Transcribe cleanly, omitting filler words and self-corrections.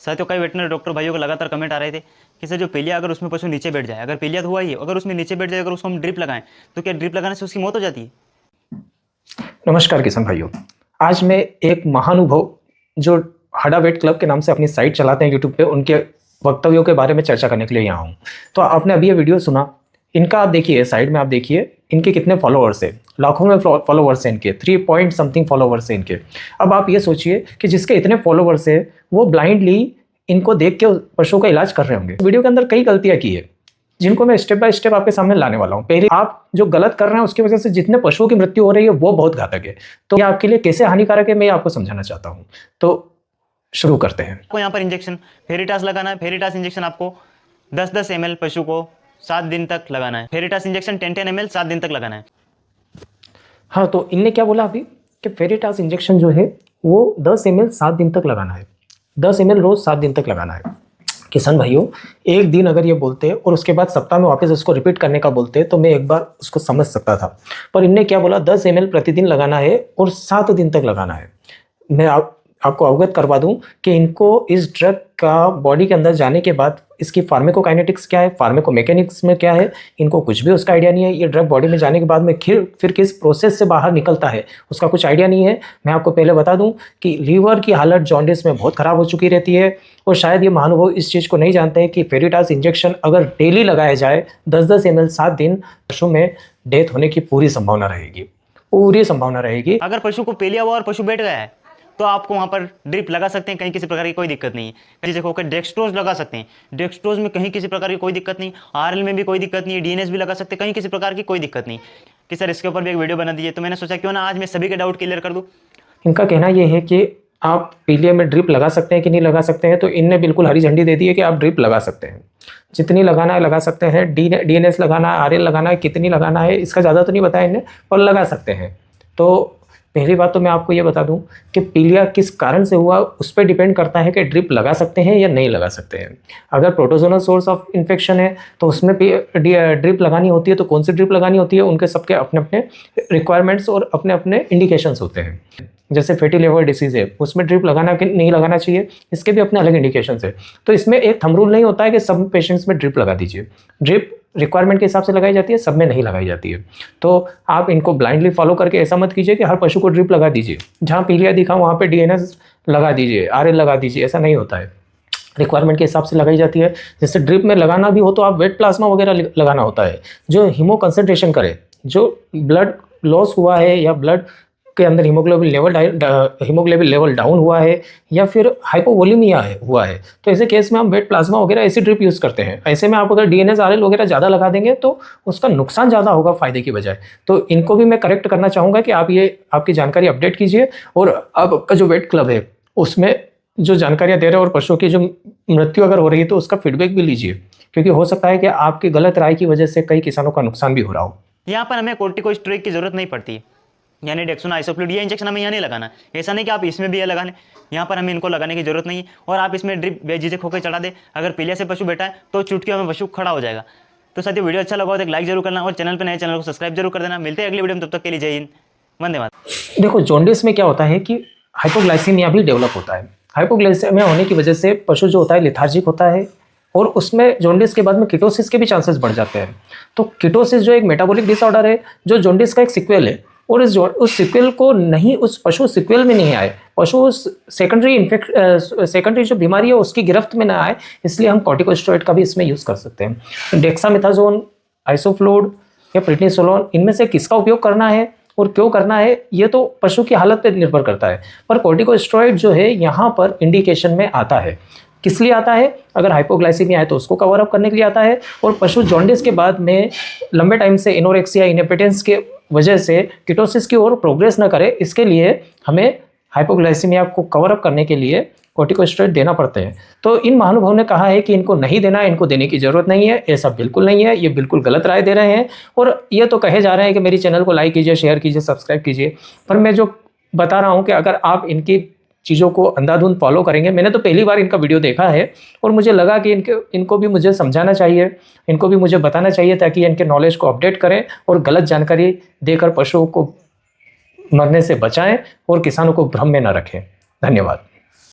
साथियों, कई veterinary doctor भाइयों को लगातार कमेंट आ रहे थे कि सर जो पीलिया, अगर उसमें पशु नीचे बैठ जाए, अगर पीलिया तो हुआ ही है, अगर उसमें नीचे बैठ जाए, अगर उसको हम ड्रिप लगाएं तो क्या ड्रिप लगाने से उसकी मौत हो जाती है? नमस्कार किसान भाइयों, आज मैं एक महानुभव जो हडा वेट क्लब के नाम से अपनी साइट चलाते हैं यूट्यूब पे, उनके वक्तव्यों के बारे में चर्चा करने के लिए यहाँ हूँ। तो आपने अभी ये वीडियो सुना, इनका आप देखिए, साइड में आप देखिए इनके कितने फॉलोअर्स है, लाखों में फॉलोअर्स हैं इनके, 3 पॉइंट समथिंग फॉलोअर्स हैं इनके। अब आप ये सोचिए कि जिसके इतने फॉलोअर्स है वो ब्लाइंडली इनको देख के पशुओं का इलाज कर रहे होंगे। वीडियो के अंदर कई गलतियाँ की है जिनको मैं स्टेप बाय स्टेप आपके सामने लाने वाला हूँ। पहले, आप जो गलत कर रहे हैं उसकी वजह से जितने पशुओं की मृत्यु हो रही है वो बहुत घातक है। तो ये आपके लिए कैसे हानिकारक है मैं आपको समझाना चाहता हूँ। तो शुरू करते हैं। आपको यहाँ पर इंजेक्शन फेरिटास लगाना है। फेरिटास इंजेक्शन आपको 10-10 ml पशु को 7 दिन तक लगाना है। फेरिटास इंजेक्शन 10-10 ml 7 दिन तक लगाना है। हाँ, तो इनने क्या बोला अभी कि फेरिटास इंजेक्शन जो है वो 10 ml 7 दिन तक लगाना है। 10 ml रोज 7 दिन तक लगाना है। किसान भाइयों, एक दिन अगर ये बोलते और उसके बाद सप्ताह में वापस उसको रिपीट करने का बोलते तो मैं एक बार उसको समझ सकता था, पर इनने क्या बोला 10 ml प्रतिदिन लगाना है और 7 दिन तक लगाना है। मैं आपको अवगत करवा दूं कि इनको इस ड्रग का बॉडी के अंदर जाने के बाद इसकी फार्मेकोकाइनेटिक्स क्या है, फार्मेकोमेकेनिक्स में क्या है, इनको कुछ भी उसका आइडिया नहीं है। ये ड्रग बॉडी में जाने के बाद में फिर किस प्रोसेस से बाहर निकलता है उसका कुछ आइडिया नहीं है। मैं आपको पहले बता दूं कि लीवर की हालत जॉन्डिस में बहुत ख़राब हो चुकी रहती है, और शायद ये महानुभाव इस चीज़ को नहीं जानते हैं कि फेरिटास इंजेक्शन अगर डेली लगाया जाए 10-10 ml 7 दिन, पशु में डेथ होने की पूरी संभावना रहेगी। अगर पशु को पीलिया हुआ और पशु बैठ गया है तो आपको वहाँ पर ड्रिप लगा सकते हैं, कहीं किसी प्रकार की कोई दिक्कत नहीं है। कहीं देखो कि डेक्सट्रोज लगा सकते हैं, डेक्सट्रोज में कहीं किसी प्रकार की कोई दिक्कत नहीं, आरएल में भी कोई दिक्कत नहीं है, डीएनएस भी लगा सकते हैं, कहीं किसी प्रकार की कोई दिक्कत नहीं कि सर इसके ऊपर भी एक वीडियो बना दीजिए। तो मैंने सोचा क्यों ना आज मैं सभी के डाउट क्लियर कर दूँ। इनका कहना यह है कि आप पीलिया में ड्रिप लगा सकते हैं कि नहीं लगा सकते हैं, तो इनने बिल्कुल हरी झंडी दे दी है कि आप ड्रिप लगा सकते हैं, जितनी लगाना है लगा सकते हैं। डीएनएस लगाना है, आरएल लगाना है, कितनी लगाना है इसका ज़्यादा तो नहीं बताया इन्हें, पर लगा सकते हैं। तो पहली बात तो मैं आपको ये बता दूं कि पीलिया किस कारण से हुआ उस पर डिपेंड करता है कि ड्रिप लगा सकते हैं या नहीं लगा सकते हैं। अगर प्रोटोजोनल सोर्स ऑफ इन्फेक्शन है तो उसमें ड्रिप लगानी होती है, तो कौन सी ड्रिप लगानी होती है, उनके सबके अपने अपने रिक्वायरमेंट्स और अपने अपने इंडिकेशंस होते हैं। जैसे फैटी लिवर डिसीज़ है, उसमें ड्रिप लगाना कि नहीं लगाना चाहिए, इसके भी अपने अलग इंडिकेशंस है। तो इसमें एक थंब रूल नहीं होता है कि सब पेशेंट्स में ड्रिप लगा दीजिए। ड्रिप रिक्वायरमेंट के हिसाब से लगाई जाती है, सब में नहीं लगाई जाती है। तो आप इनको ब्लाइंडली फॉलो करके ऐसा मत कीजिए कि हर पशु को ड्रिप लगा दीजिए, जहाँ पीलिया दिखा वहाँ पे डीएनएस लगा दीजिए, आरएल लगा दीजिए, ऐसा नहीं होता है। रिक्वायरमेंट के हिसाब से लगाई जाती है। जैसे ड्रिप में लगाना भी हो तो आप वेट प्लाज्मा वगैरह लगाना होता है, जो हीमो कंसंट्रेशन करे, जो ब्लड लॉस हुआ है या ब्लड के अंदर हीमोग्लोबिन लेवल डाउन हुआ है या फिर हाइपोवोलेमिया हुआ है, तो ऐसे केस में हम वेट प्लाज्मा वगैरह ऐसी ड्रिप यूज़ करते हैं। ऐसे में आप अगर डीएनएस आरएल वगैरह ज़्यादा लगा देंगे तो उसका नुकसान ज़्यादा होगा फायदे की बजाय। तो इनको भी मैं करेक्ट करना चाहूँगा कि आप ये आपकी जानकारी अपडेट कीजिए, और अब आपका जो वेट क्लब है उसमें जो जानकारियाँ दे रहे हैं और पशुओं की जो मृत्यु अगर हो रही है तो उसका फीडबैक भी लीजिए, क्योंकि हो सकता है कि आपकी गलत राय की वजह से कई किसानों का नुकसान भी हो रहा हो। यहाँ पर हमें कोर्टिकोस्टेरॉइड की जरूरत नहीं पड़ती, यानी डेक्सोना आइसोफ्लूइड, ये इंजेक्शन हमें यहाँ नहीं लगाना। ऐसा नहीं कि आप इसमें भी ये लगाने, यहाँ पर हमें इनको लगाने की जरूरत नहीं है। और आप इसमें ड्रिप बेझिझक होकर चढ़ा दे, अगर पीलिया से पशु बैठा है तो चुटकियों में पशु खड़ा हो जाएगा। तो साथियों, वीडियो अच्छा लगा हो तो एक लाइक जरूर करना, और चैनल पर नए चैनल को सब्सक्राइब जरूर कर देना। मिलते हैं अगली वीडियो में, तब तक के लिए जय हिंद, वंदे मातरम। देखो, जॉन्डिस में क्या होता है कि हाइपोग्लाइसीमिया भी डेवलप होता है। हाइपोग्लाइसीमिया होने की वजह से पशु जो होता है लेथार्जिक होता है, और उसमें जॉन्डिस के बाद में कीटोसिस के भी चांसेस बढ़ जाते हैं। तो कीटोसिस जो एक मेटाबॉलिक डिसऑर्डर है, जो जॉन्डिस का एक सिक्वेल है, और उस सिक्वेल को नहीं, उस पशु सिक्वेल में नहीं आए, पशु उस सेकेंडरी जो बीमारी है उसकी गिरफ्त में ना आए, इसलिए हम कॉर्टिकोस्टेरॉइड का भी इसमें यूज़ कर सकते हैं। डेक्सामेथासोन, आइसोफ्लूइड या प्रेडनिसोलोन, इनमें से किसका उपयोग करना है और क्यों करना है ये तो पशु की हालत पर निर्भर करता है, पर कॉर्टिकोस्टेरॉइड जो है यहाँ पर इंडिकेशन में आता है। किस लिए आता है? अगर हाइपोग्लाइसीमिया है तो उसको कवर अप करने के लिए आता है, और पशु जॉन्डिस के बाद में लंबे टाइम से एनोरेक्सिया, इनहेपेटेंस के वजह से कीटोसिस की ओर प्रोग्रेस न करे, इसके लिए हमें हाइपोग्लाइसीमिया को कवर अप करने के लिए कॉर्टिकोस्टेरॉइड देना पड़ते हैं। तो इन महानुभाव ने कहा है कि इनको नहीं देना, इनको देने की जरूरत नहीं है। ऐसा बिल्कुल नहीं है, ये बिल्कुल गलत राय दे रहे हैं, और ये तो कहे जा रहे हैं कि मेरी चैनल को लाइक कीजिए, शेयर कीजिए, सब्सक्राइब कीजिए। पर मैं जो बता रहा हूँ कि अगर आप इनकी चीज़ों को अंधाधुंध फॉलो करेंगे, मैंने तो पहली बार इनका वीडियो देखा है और मुझे लगा कि इनको भी मुझे समझाना चाहिए, इनको भी मुझे बताना चाहिए, ताकि इनके नॉलेज को अपडेट करें और गलत जानकारी देकर पशुओं को मरने से बचाएं और किसानों को भ्रम में न रखें। धन्यवाद।